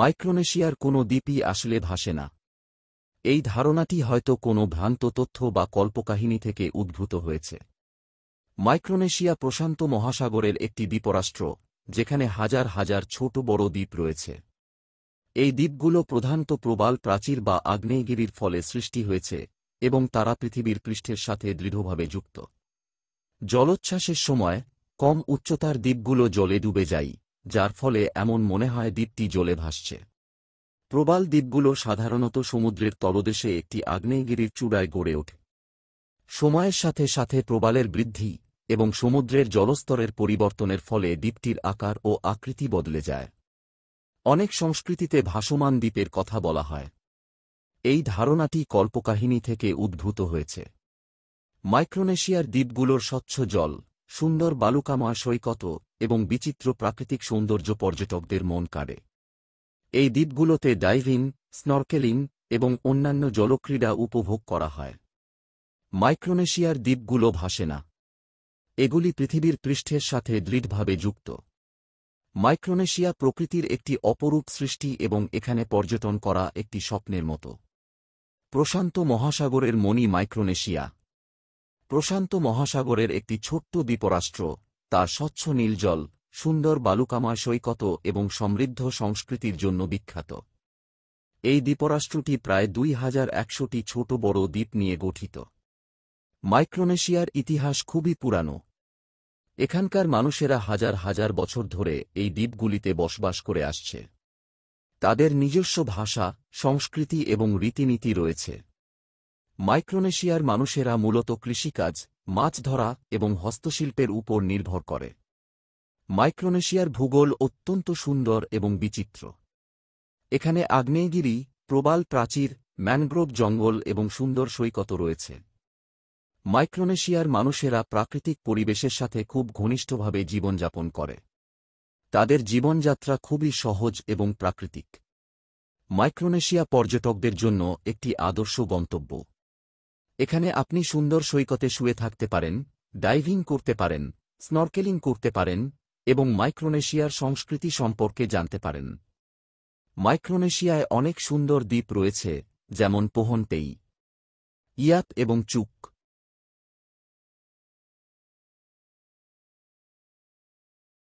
মাইক্রোনেশিয়ার কোনো দ্বীপই আসলে ভাসে না। এই ধারণাটি হয়তো কোনো ভ্রান্ত তথ্য বা কল্পকাহিনী থেকে উদ্ভূত হয়েছে। মাইক্রোনেশিয়া প্রশান্ত মহাসাগরের একটি দ্বীপরাষ্ট্র, যেখানে হাজার হাজার ছোট বড় দ্বীপ রয়েছে। এই দ্বীপগুলো প্রধানত প্রবাল প্রাচীর বা আগ্নেয়গিরির ফলে সৃষ্টি হয়েছে এবং তারা পৃথিবীর পৃষ্ঠের সাথে দৃঢ়ভাবে যুক্ত। জলোচ্ছ্বাসের সময় কম উচ্চতার দ্বীপগুলো জলে ডুবে যায়, যার ফলে এমন মনে হয় দ্বীপটি জলে ভাসছে। প্রবাল দ্বীপগুলো সাধারণত সমুদ্রের তলদেশে একটি আগ্নেয়গিরির চূড়ায় গড়ে ওঠে। সময়ের সাথে সাথে প্রবালের বৃদ্ধি এবং সমুদ্রের জলস্তরের পরিবর্তনের ফলে দ্বীপটির আকার ও আকৃতি বদলে যায়। অনেক সংস্কৃতিতে ভাসমান দ্বীপের কথা বলা হয়। এই ধারণাটি কল্পকাহিনী থেকে উদ্ভূত হয়েছে। মাইক্রোনেশিয়ার দ্বীপগুলোর স্বচ্ছ জল, সুন্দর বালুকাময় সৈকত এবং বিচিত্র প্রাকৃতিক সৌন্দর্য পর্যটকদের মন কাড়ে। এই দ্বীপগুলোতে ডাইভিং, স্নরকেলিং এবং অন্যান্য জলক্রীড়া উপভোগ করা হয়। মাইক্রোনেশিয়ার দ্বীপগুলো ভাসে না। এগুলি পৃথিবীর পৃষ্ঠের সাথে দৃঢ়ভাবে যুক্ত। মাইক্রোনেশিয়া প্রকৃতির একটি অপরূপ সৃষ্টি এবং এখানে পর্যটন করা একটি স্বপ্নের মতো। প্রশান্ত মহাসাগরের মণি মাইক্রোনেশিয়া। প্রশান্ত মহাসাগরের একটি ছোট্ট দ্বীপরাষ্ট্র, তার স্বচ্ছ নীল জল, সুন্দর বালুকাময় সৈকত এবং সমৃদ্ধ সংস্কৃতির জন্য বিখ্যাত। এই দ্বীপরাষ্ট্রটি প্রায় 2100টি ছোট বড় দ্বীপ নিয়ে গঠিত। মাইক্রোনেশিয়ার ইতিহাস খুবই পুরানো। এখানকার মানুষেরা হাজার হাজার বছর ধরে এই দ্বীপগুলিতে বসবাস করে আসছে। তাদের নিজস্ব ভাষা, সংস্কৃতি এবং রীতিনীতি রয়েছে। মাইক্রোনেশিয়ার মানুষেরা মূলত কৃষিকাজ, মাছ ধরা এবং হস্তশিল্পের উপর নির্ভর করে। মাইক্রোনেশিয়ার ভূগোল অত্যন্ত সুন্দর এবং বিচিত্র। এখানে আগ্নেয়গিরি, প্রবাল প্রাচীর, ম্যানগ্রোভ জঙ্গল এবং সুন্দর সৈকত রয়েছে। মাইক্রোনেশিয়ার মানুষেরা প্রাকৃতিক পরিবেশের সাথে খুব ঘনিষ্ঠভাবে জীবনযাপন করে। তাদের জীবনযাত্রা খুবই সহজ এবং প্রাকৃতিক। মাইক্রোনেশিয়া পর্যটকদের জন্য একটি আদর্শ গন্তব্য। এখানে আপনি সুন্দর সৈকতে শুয়ে থাকতে পারেন, ডাইভিং করতে পারেন, স্নরকেলিং করতে পারেন এবং মাইক্রোনেশিয়ার সংস্কৃতি সম্পর্কে জানতে পারেন। মাইক্রোনেশিয়ায় অনেক সুন্দর দ্বীপ রয়েছে, যেমন পোহনতেই, ইয়াত এবং চুক।